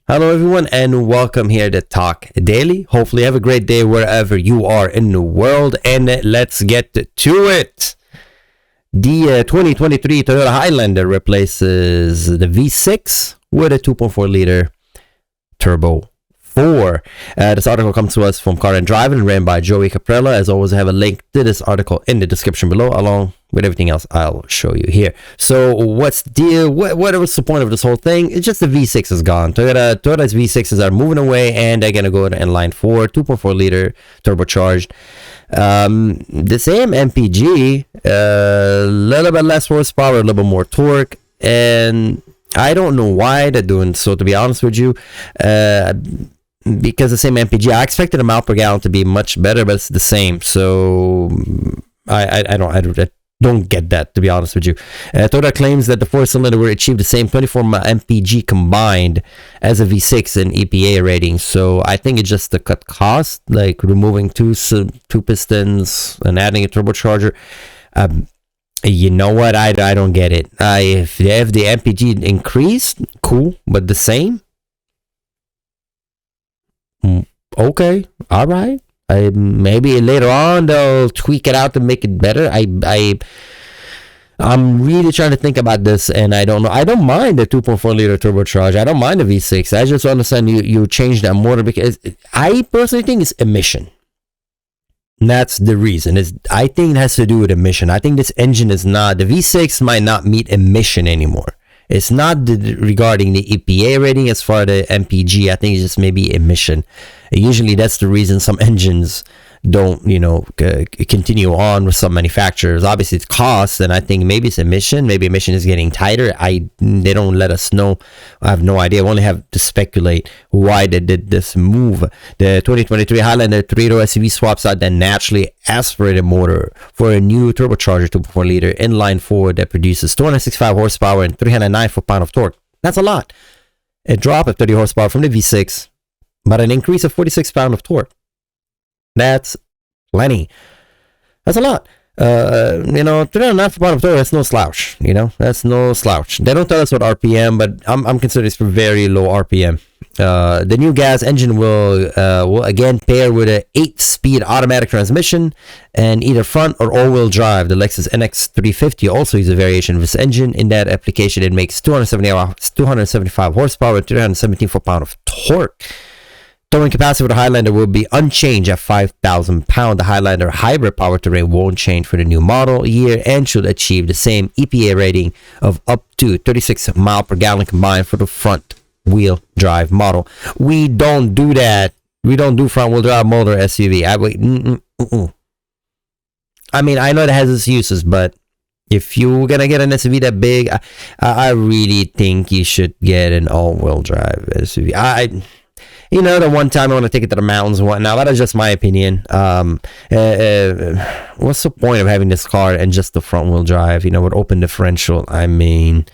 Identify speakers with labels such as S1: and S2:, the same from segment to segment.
S1: Hello, everyone, and welcome here to Talk Daily. Hopefully, you have a great day wherever you are in the world, and let's get to it. The 2023 Toyota Highlander replaces the V6 with a 2.4 liter turbo 4. This article comes to us from Car and Drive and ran by Joey Caprella. As always, I have a link to this article in the description below, along with everything else I'll show you here. So what's the deal? What was the point of this whole thing? It's just the V6 is gone. Toyota's V6s are moving away, and they're going to go to inline-four, 2.4 liter turbocharged. The same MPG, a little bit less horsepower, a little bit more torque, and I don't know why they're doing so, to be honest with you. Because the same MPG, I expected the mile per gallon to be much better, but it's the same. So I don't get that, to be honest with you. Toyota claims that the four-cylinder will achieve the same 24 MPG combined as a V6 in EPA rating. So I think it's just to cut cost, like removing two pistons and adding a turbocharger. You know what? I don't get it. If the MPG increased, cool, but the same. Okay, all right. Maybe later on they'll tweak it out to make it better. I'm really trying to think about this, and I don't know. I don't mind the 2.4 liter turbocharged. I don't mind the V6. I just understand you change that motor because I personally think it's emission. And that's the reason. I think it has to do with emission. I think this engine is not, the V6 might not meet emission anymore. It's not regarding the EPA rating as far as the MPG. I think it's just maybe emission. Usually that's the reason some engines don't, continue on with some manufacturers. Obviously it's cost, and I think maybe it's emission. Maybe emission is getting tighter. They don't let us know. I have no idea. I only have to speculate why they did this move. The 2023 Highlander 3-door SUV swaps out the naturally aspirated motor for a new turbocharged 2.4 liter inline-four that produces 265 horsepower and 309 foot-pound of torque. That's a lot. A drop of 30 horsepower from the V6, but an increase of 46 pound of torque. That's plenty. That's a lot. 309 foot-pound of torque, that's no slouch. That's no slouch. They don't tell us what RPM, but I'm considering it's for very low RPM. The new gas engine will again pair with an 8-speed automatic transmission and either front or all-wheel drive. The Lexus NX 350 also uses a variation of this engine. In that application, it makes 275 horsepower and 317 foot-pound of torque. Towing capacity for the Highlander will be unchanged at 5,000 pounds. The Highlander hybrid powertrain won't change for the new model year and should achieve the same EPA rating of up to 36 mile per gallon combined for the front wheel drive model. We don't do that. We don't do front wheel drive motor SUV. I mean, I know it has its uses, but if you're gonna get an SUV that big, I really think you should get an all-wheel drive SUV. The one time I want to take it to the mountains and whatnot. That is just my opinion. What's the point of having this car and just the front wheel drive? With open differential. I mean,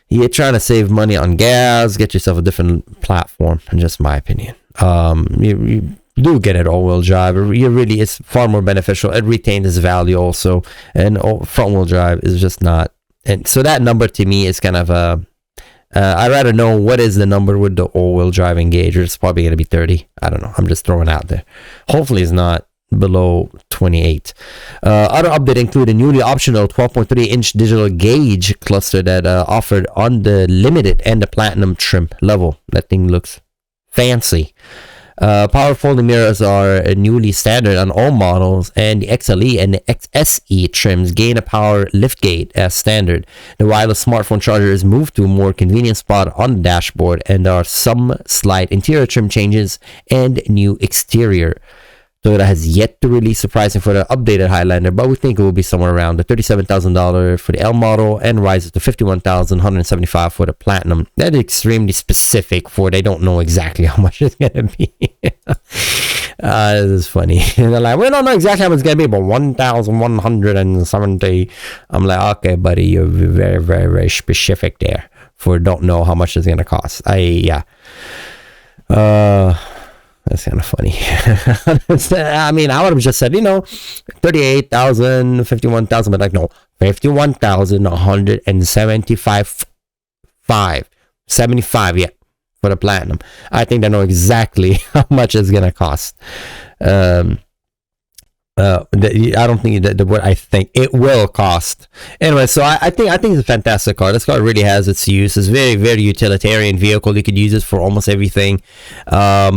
S1: you're trying to save money on gas. Get yourself a different platform. In just my opinion. You do get it all wheel drive. It's far more beneficial. It retains its value also, and front wheel drive is just not. And so that number to me is kind of a. I'd rather know what is the number with the all-wheel drive engager. It's probably going to be 30. I don't know. I'm just throwing it out there. Hopefully it's not below 28. Other update include a newly optional 12.3-inch digital gauge cluster that offered on the limited and the platinum trim level. That thing looks fancy. Power folding mirrors are newly standard on all models, and the XLE and the XSE trims gain a power liftgate as standard. The wireless smartphone charger is moved to a more convenient spot on the dashboard, and there are some slight interior trim changes and new exterior. Toyota has yet to release the pricing for the updated Highlander, but we think it will be somewhere around the $37,000 for the L model and rises to $51,175 for the Platinum. That is extremely specific for they don't know exactly how much it's going to be. This is funny. And they're like, we don't know exactly how much it's going to be, but $1,170. I'm like, okay, buddy, you're very, very, very specific there for don't know how much it's going to cost. That's kind of funny. I mean, I would have just said, 38,000, 51,000, but like, no, 51,175, 75, yeah, for the Platinum. I think they know exactly how much it's gonna cost. I don't think that what I think it will cost. Anyway, so I think it's a fantastic car. This car really has its use. It's very, very utilitarian vehicle. You could use it for almost everything. Yeah,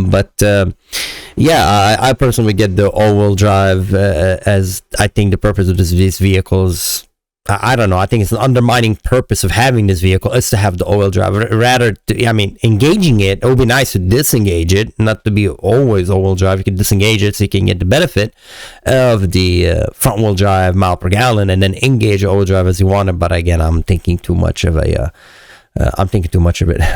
S1: I personally get the all-wheel drive as I think the purpose of these vehicles. I don't know. I think it's an undermining purpose of having this vehicle is to have the all-wheel drive. Rather, engaging it would be nice to disengage it, not to be always all-wheel drive. You can disengage it so you can get the benefit of the front-wheel drive mile per gallon, and then engage all-wheel drive as you want it. But again, I'm thinking too much of it.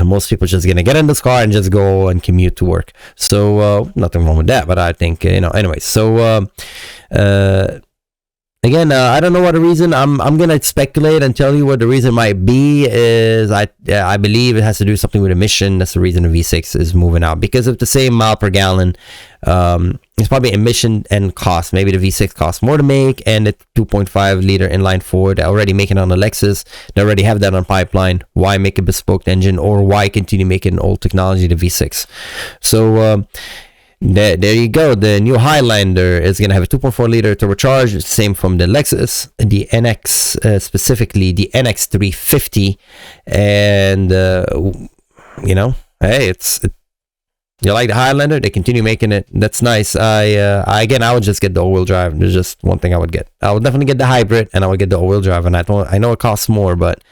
S1: Most people just gonna get in this car and just go and commute to work. So nothing wrong with that. But I think anyway. So. Again, I don't know what the reason. I'm gonna speculate and tell you what the reason might be. Is I believe it has to do something with emission. That's the reason the V6 is moving out, because of the same mile per gallon. It's probably emission and cost. Maybe the V6 costs more to make, and the 2.5 liter inline-four, they're already making it on the Lexus. They already have that on pipeline. Why make a bespoke engine, or why continue making old technology, the V6? So. There you go. The new Highlander is going to have a 2.4 liter turbocharged, same from the Lexus, the NX, specifically the NX 350. And, hey, you like the Highlander, they continue making it. That's nice. I would just get the all-wheel drive. There's just one thing I would get. I would definitely get the hybrid, and I would get the all-wheel drive. And I know it costs more, but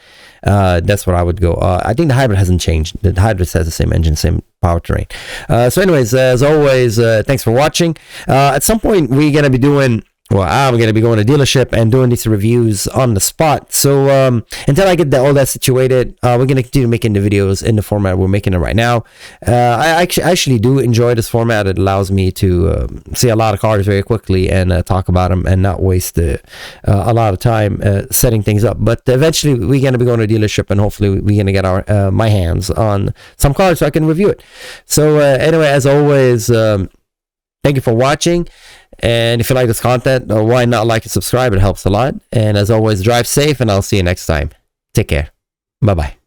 S1: that's where I would go. I think the hybrid hasn't changed. The hybrid has the same engine, same powertrain. So anyways, as always, thanks for watching. At some point, we're going to be doing... Well, I'm going to be going to dealership and doing these reviews on the spot. So until I get all that situated, we're going to continue making the videos in the format we're making it right now. I actually do enjoy this format. It allows me to see a lot of cars very quickly and talk about them and not waste a lot of time setting things up. But eventually, we're going to be going to a dealership, and hopefully we're going to get my hands on some cars so I can review it. So anyway, as always, thank you for watching. And if you like this content, why not like and subscribe? It helps a lot. And as always, drive safe, and I'll see you next time. Take care. Bye-bye.